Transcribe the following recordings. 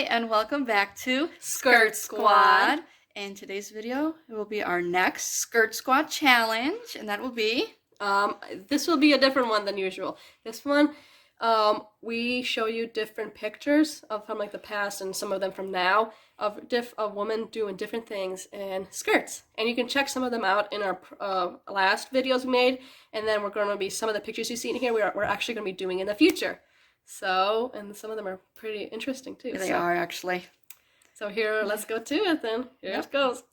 and welcome back to Skirt Squad. In today's video, it will be our next Skirt Squad challenge, and that will be... This will be a different one than usual. This one, we show you different pictures from like the past and some of them from now of women doing different things in skirts. And you can check some of them out in our last videos we made, and then we're going to be some of the pictures you see in here we're actually going to be doing in the future. So, and some of them are pretty interesting too. They are actually. So here, let's go to it then. Here it goes.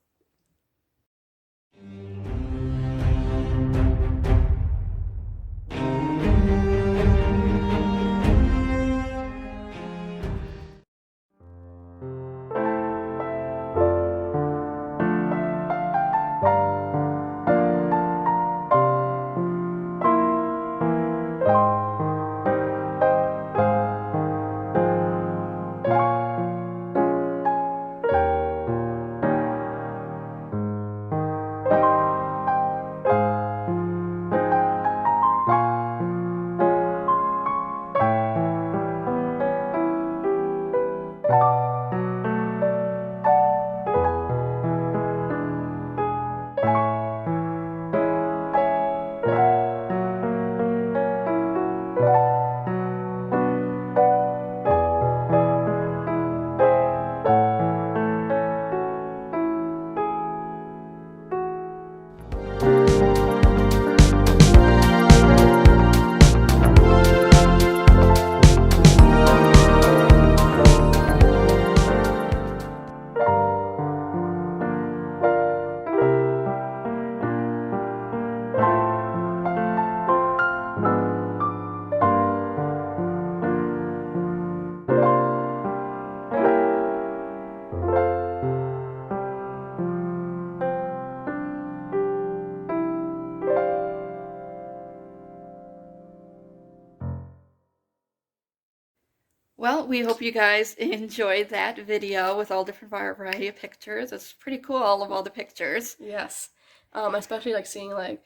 Well, we hope you guys enjoyed that video with all different variety of pictures. It's pretty cool, all the pictures. Yes. Especially like seeing like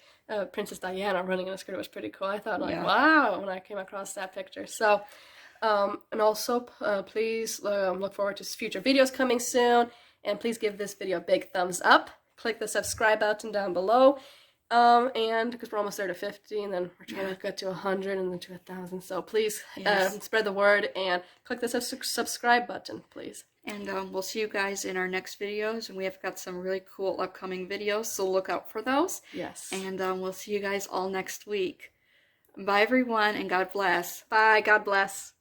Princess Diana running in a skirt was pretty cool. I thought like, wow, when I came across that picture. So, and also please look forward to future videos coming soon. And please give this video a big thumbs up. Click the subscribe button down below. And because we're almost there to 50, and then we're trying to get to 100 and then to 1,000. So please spread the word and click the subscribe button, please. And we'll see you guys in our next videos. And we have got some really cool upcoming videos, so look out for those. Yes. And we'll see you guys all next week. Bye, everyone, and God bless. Bye. God bless.